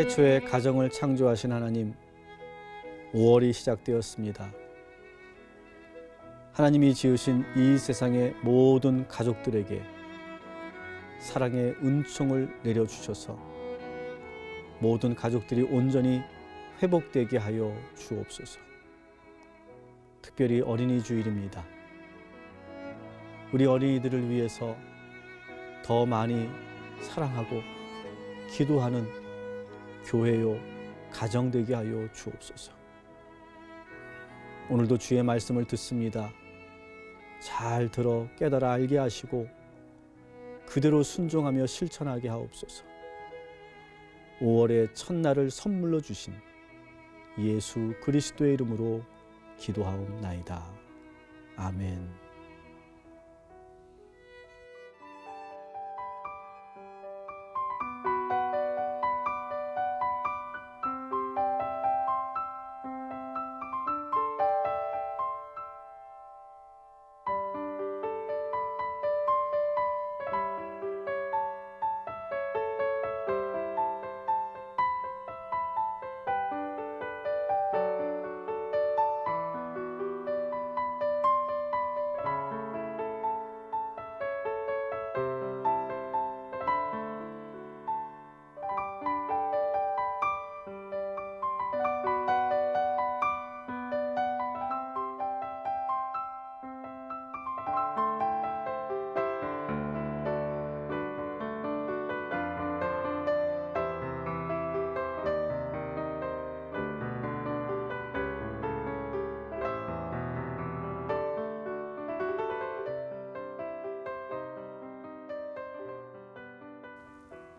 태초에 가정을 창조하신 하나님, 5월이 시작되었습니다. 하나님이 지으신 이 세상의 모든 가족들에게 사랑의 은총을 내려주셔서 모든 가족들이 온전히 회복되게 하여 주옵소서. 특별히 어린이 주일입니다. 우리 어린이들을 위해서 더 많이 사랑하고 기도하는 교회요, 가정 되게 하여 주옵소서. 오늘도 주의 말씀을 듣습니다. 잘 들어 깨달아 알게 하시고 그대로 순종하며 실천하게 하옵소서. 5월의 첫날을 선물로 주신 예수 그리스도의 이름으로 기도하옵나이다. 아멘.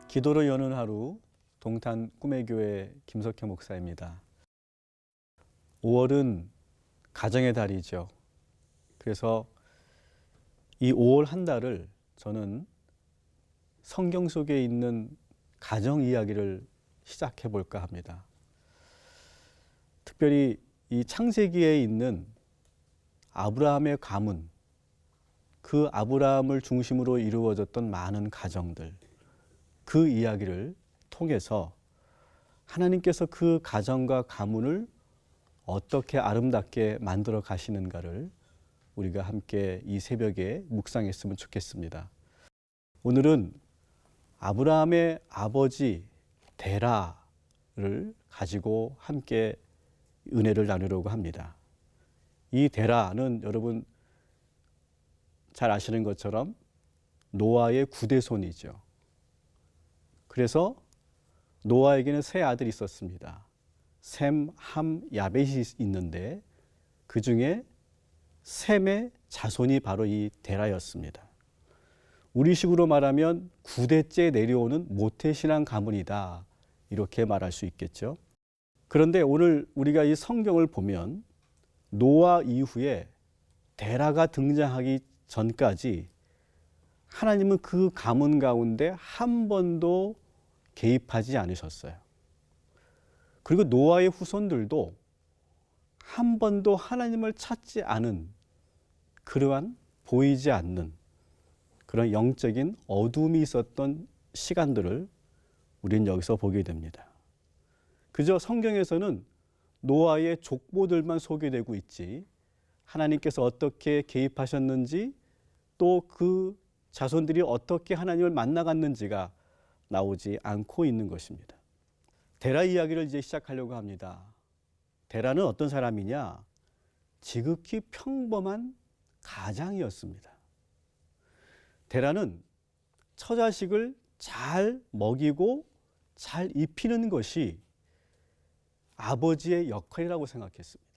기도로 여는 하루, 동탄 꿈의 교회 김석현 목사입니다. 5월은 가정의 달이죠. 그래서 이 5월 한 달을 저는 성경 속에 있는 가정 이야기를 시작해 볼까 합니다. 특별히 이 창세기에 있는 아브라함의 가문, 그 아브라함을 중심으로 이루어졌던 많은 가정들, 그 이야기를 통해서 하나님께서 그 가정과 가문을 어떻게 아름답게 만들어 가시는가를 우리가 함께 이 새벽에 묵상했으면 좋겠습니다. 오늘은 아브라함의 아버지 데라를 가지고 함께 은혜를 나누려고 합니다. 이 데라는 여러분 잘 아시는 것처럼 노아의 9대손이죠. 그래서 노아에게는 세 아들이 있었습니다. 셈, 함, 야벳이 있는데 그 중에 셈의 자손이 바로 이 데라였습니다. 우리식으로 말하면 9대째 내려오는 모태신앙 가문이다, 이렇게 말할 수 있겠죠. 그런데 오늘 우리가 이 성경을 보면 노아 이후에 데라가 등장하기 전까지 하나님은 그 가문 가운데 한 번도 개입하지 않으셨어요. 그리고 노아의 후손들도 한 번도 하나님을 찾지 않은, 그러한 보이지 않는 그런 영적인 어둠이 있었던 시간들을 우리는 여기서 보게 됩니다. 그저 성경에서는 노아의 족보들만 소개되고 있지 하나님께서 어떻게 개입하셨는지, 또 그 자손들이 어떻게 하나님을 만나갔는지가 나오지 않고 있는 것입니다. 데라 이야기를 이제 시작하려고 합니다. 데라는 어떤 사람이냐? 지극히 평범한 가장이었습니다. 데라는 처자식을 잘 먹이고 잘 입히는 것이 아버지의 역할이라고 생각했습니다.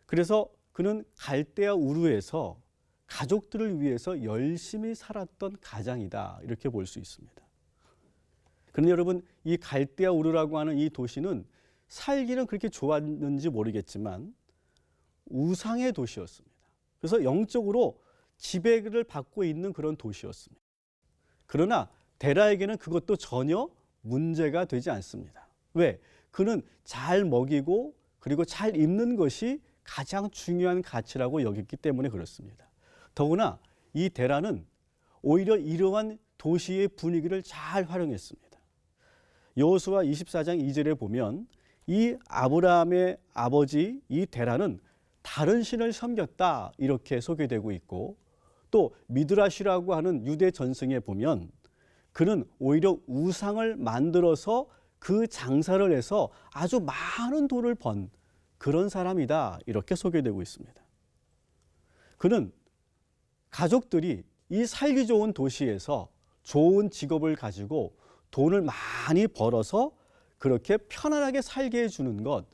그래서 그는 갈대아 우르에서 가족들을 위해서 열심히 살았던 가장이다, 이렇게 볼 수 있습니다. 그런데 여러분, 이 갈대아 우르라고 하는 이 도시는 살기는 그렇게 좋았는지 모르겠지만 우상의 도시였습니다. 그래서 영적으로 지배를 받고 있는 그런 도시였습니다. 그러나 데라에게는 그것도 전혀 문제가 되지 않습니다. 왜? 그는 잘 먹이고 그리고 잘 입는 것이 가장 중요한 가치라고 여겼기 때문에 그렇습니다. 더구나 이 데라는 오히려 이러한 도시의 분위기를 잘 활용했습니다. 여호수아 24장 2절에 보면 이 아브라함의 아버지 이 데라는 다른 신을 섬겼다 이렇게 소개되고 있고, 또 미드라시라고 하는 유대 전승에 보면 그는 오히려 우상을 만들어서 그 장사를 해서 아주 많은 돈을 번 그런 사람이다 이렇게 소개되고 있습니다. 그는 가족들이 이 살기 좋은 도시에서 좋은 직업을 가지고 돈을 많이 벌어서 그렇게 편안하게 살게 해주는 것,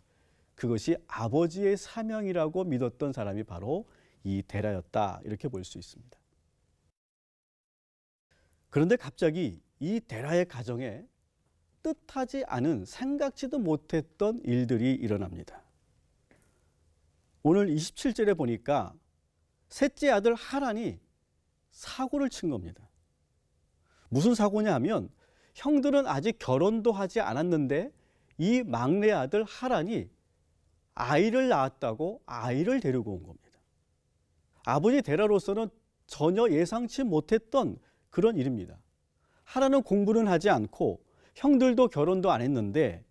그것이 아버지의 사명이라고 믿었던 사람이 바로 이 데라였다 이렇게 볼 수 있습니다. 그런데 갑자기 이 데라의 가정에 뜻하지 않은, 생각지도 못했던 일들이 일어납니다. 오늘 27절에 보니까 셋째 아들 하란이 사고를 친 겁니다. 무슨 사고냐 하면 형들은 아직 결혼도 하지 않았는데 이 막내 아들 하란이 아이를 낳았다고 아이를 데리고 온 겁니다. 아버지 데라로서는 전혀 예상치 못했던 그런 일입니다. 하란은 공부는 하지 않고 형들도 결혼도 안 했는데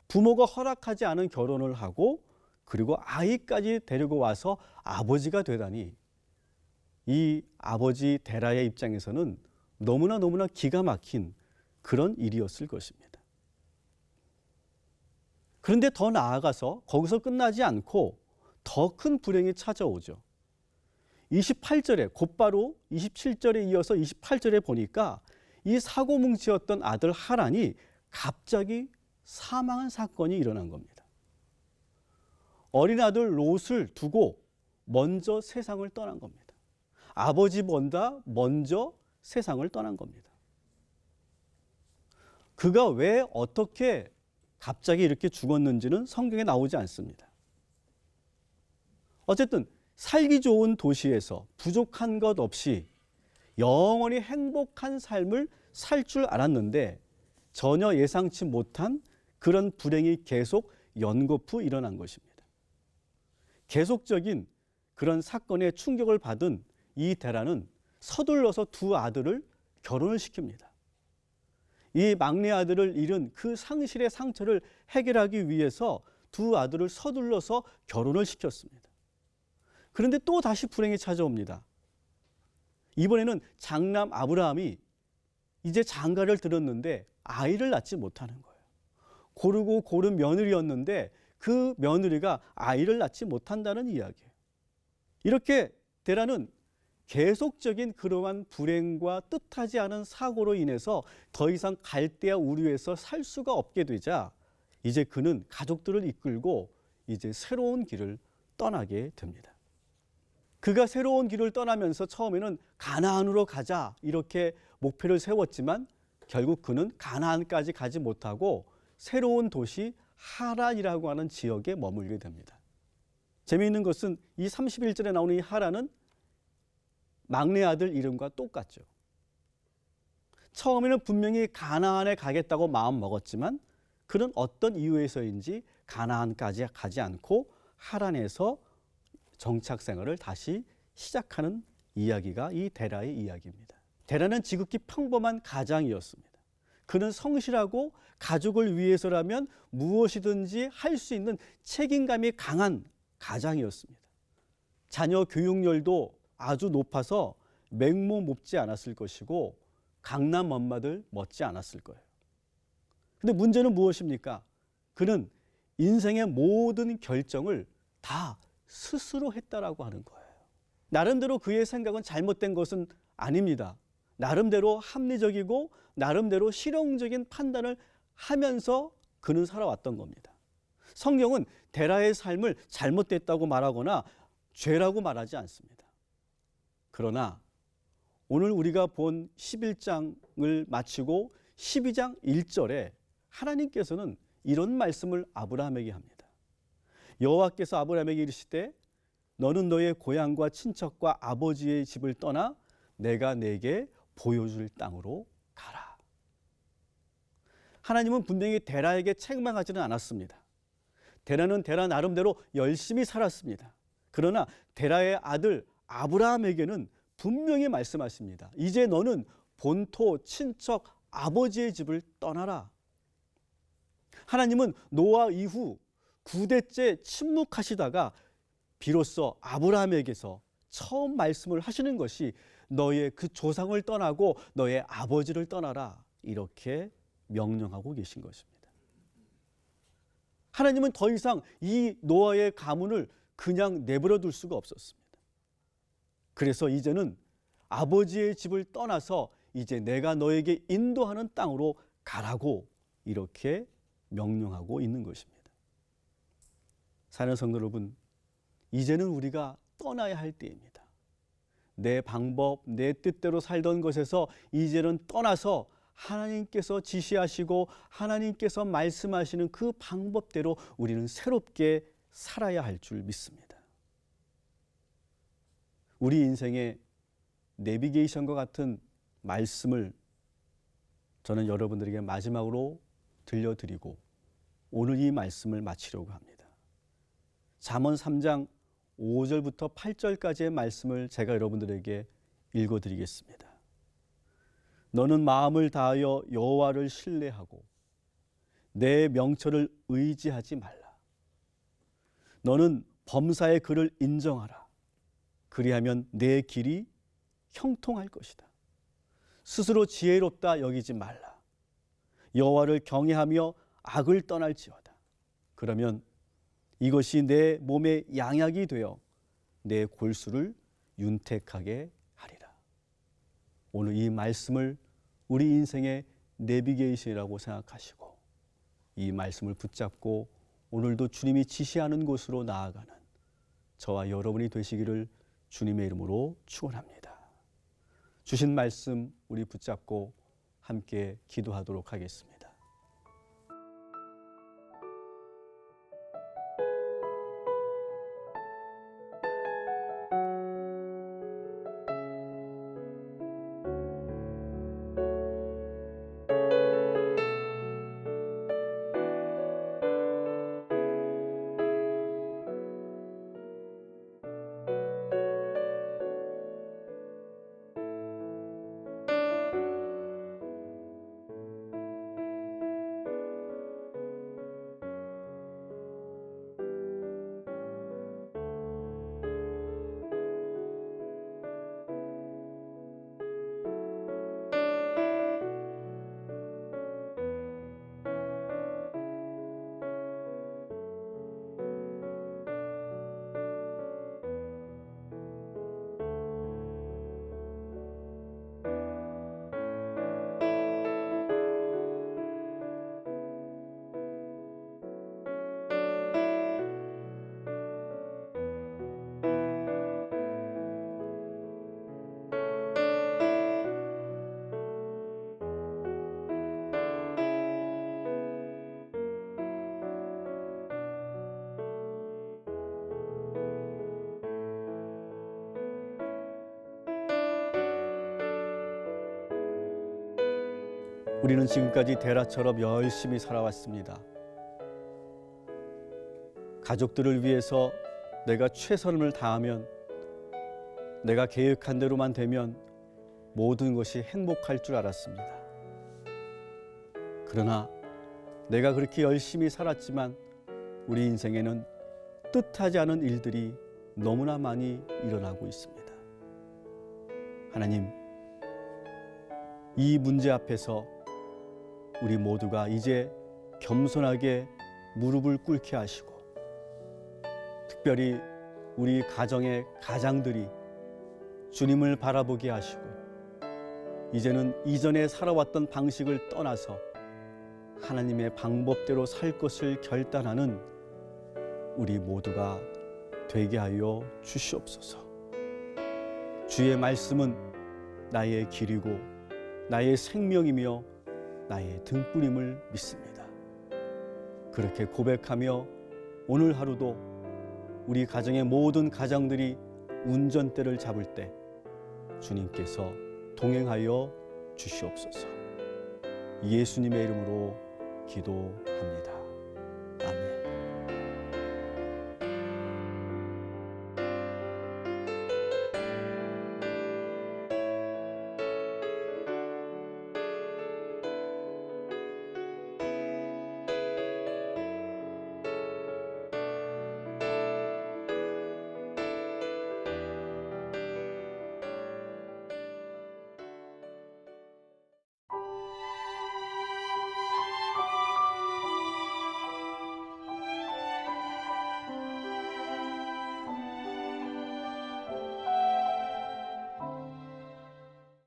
부모가 허락하지 않은 결혼을 하고 그리고 아이까지 데리고 와서 아버지가 되다니, 이 아버지 데라의 입장에서는 너무나 기가 막힌 그런 일이었을 것입니다. 그런데 더 나아가서 거기서 끝나지 않고 더 큰 불행이 찾아오죠. 28절에 곧바로 27절에 이어서 28절에 보니까 이 사고뭉치였던 아들 하란이 갑자기 사망한 사건이 일어난 겁니다. 어린 아들 롯을 두고 먼저 세상을 떠난 겁니다. 아버지보다 먼저 세상을 떠난 겁니다. 그가 왜 어떻게 갑자기 이렇게 죽었는지는 성경에 나오지 않습니다. 어쨌든 살기 좋은 도시에서 부족한 것 없이 영원히 행복한 삶을 살 줄 알았는데 전혀 예상치 못한 그런 불행이 계속 연거푸 일어난 것입니다. 계속적인 그런 사건에 충격을 받은 이 데라는 서둘러서 두 아들을 결혼을 시킵니다. 이 막내 아들을 잃은 그 상실의 상처를 해결하기 위해서 두 아들을 서둘러서 결혼을 시켰습니다. 그런데 또 다시 불행이 찾아옵니다. 이번에는 장남 아브라함이 이제 장가를 들었는데 아이를 낳지 못하는 거예요. 고르고 고른 며느리였는데 그 며느리가 아이를 낳지 못한다는 이야기예요. 이렇게 데라는 계속적인 그러한 불행과 뜻하지 않은 사고로 인해서 더 이상 갈대아 우르에서 살 수가 없게 되자 이제 그는 가족들을 이끌고 이제 새로운 길을 떠나게 됩니다. 그가 새로운 길을 떠나면서 처음에는 가나안으로 가자 이렇게 목표를 세웠지만 결국 그는 가나안까지 가지 못하고 새로운 도시 하란이라고 하는 지역에 머물게 됩니다. 재미있는 것은 이 31절에 나오는 이 하란은 막내 아들 이름과 똑같죠. 처음에는 분명히 가나안에 가겠다고 마음 먹었지만 그는 어떤 이유에서인지 가나안까지 가지 않고 하란에서 정착 생활을 다시 시작하는 이야기가 이 데라의 이야기입니다. 데라는 지극히 평범한 가장이었습니다. 그는 성실하고 가족을 위해서라면 무엇이든지 할 수 있는 책임감이 강한 가장이었습니다. 자녀 교육열도 아주 높아서 맹모 높지 않았을 것이고 강남 엄마들 멋지 않았을 거예요. 근데 문제는 무엇입니까? 그는 인생의 모든 결정을 다 스스로 했다라고 하는 거예요. 나름대로 그의 생각은 잘못된 것은 아닙니다. 나름대로 합리적이고 나름대로 실용적인 판단을 하면서 그는 살아왔던 겁니다. 성경은 데라의 삶을 잘못됐다고 말하거나 죄라고 말하지 않습니다. 그러나 오늘 우리가 본 11장을 마치고 12장 1절에 하나님께서는 이런 말씀을 아브라함에게 합니다. 여호와께서 아브라함에게 이르시되 너는 너의 고향과 친척과 아버지의 집을 떠나 내가 네게 보여줄 땅으로 가라. 하나님은 분명히 데라에게 책망하지는 않았습니다. 데라는 데라 나름대로 열심히 살았습니다. 그러나 데라의 아들 아브라함에게는 분명히 말씀하십니다. 이제 너는 본토 친척 아버지의 집을 떠나라. 하나님은 노아 이후 9대째 침묵하시다가 비로소 아브라함에게서 처음 말씀을 하시는 것이 너의 그 조상을 떠나고 너의 아버지를 떠나라, 이렇게 명령하고 계신 것입니다. 하나님은 더 이상 이 노아의 가문을 그냥 내버려 둘 수가 없었습니다. 그래서 이제는 아버지의 집을 떠나서 이제 내가 너에게 인도하는 땅으로 가라고 이렇게 명령하고 있는 것입니다. 사랑하는 성도 여러분, 이제는 우리가 떠나야 할 때입니다. 내 방법, 내 뜻대로 살던 것에서 이제는 떠나서 하나님께서 지시하시고 하나님께서 말씀하시는 그 방법대로 우리는 새롭게 살아야 할 줄 믿습니다. 우리 인생의 내비게이션과 같은 말씀을 저는 여러분들에게 마지막으로 들려드리고 오늘 이 말씀을 마치려고 합니다. 잠언 3장 5절부터 8절까지의 말씀을 제가 여러분들에게 읽어드리겠습니다. 너는 마음을 다하여 여호와를 신뢰하고 내 명철을 의지하지 말라. 너는 범사의 그를 인정하라. 그리하면 내 길이 형통할 것이다. 스스로 지혜롭다 여기지 말라. 여호와를 경외하며 악을 떠날지어다. 그러면 이것이 내 몸의 양약이 되어 내 골수를 윤택하게 하리라. 오늘 이 말씀을 우리 인생의 내비게이션이라고 생각하시고 이 말씀을 붙잡고 오늘도 주님이 지시하는 곳으로 나아가는 저와 여러분이 되시기를 주님의 이름으로 축원합니다. 주신 말씀 우리 붙잡고 함께 기도하도록 하겠습니다. 우리는 지금까지 데라처럼 열심히 살아왔습니다. 가족들을 위해서 내가 최선을 다하면, 내가 계획한 대로만 되면 모든 것이 행복할 줄 알았습니다. 그러나 내가 그렇게 열심히 살았지만 우리 인생에는 뜻하지 않은 일들이 너무나 많이 일어나고 있습니다. 하나님, 이 문제 앞에서 우리 모두가 이제 겸손하게 무릎을 꿇게 하시고, 특별히 우리 가정의 가장들이 주님을 바라보게 하시고, 이제는 이전에 살아왔던 방식을 떠나서 하나님의 방법대로 살 것을 결단하는 우리 모두가 되게 하여 주시옵소서. 주의 말씀은 나의 길이고 나의 생명이며 나의 등불임을 믿습니다. 그렇게 고백하며 오늘 하루도 우리 가정의 모든 가장들이 운전대를 잡을 때 주님께서 동행하여 주시옵소서. 예수님의 이름으로 기도합니다.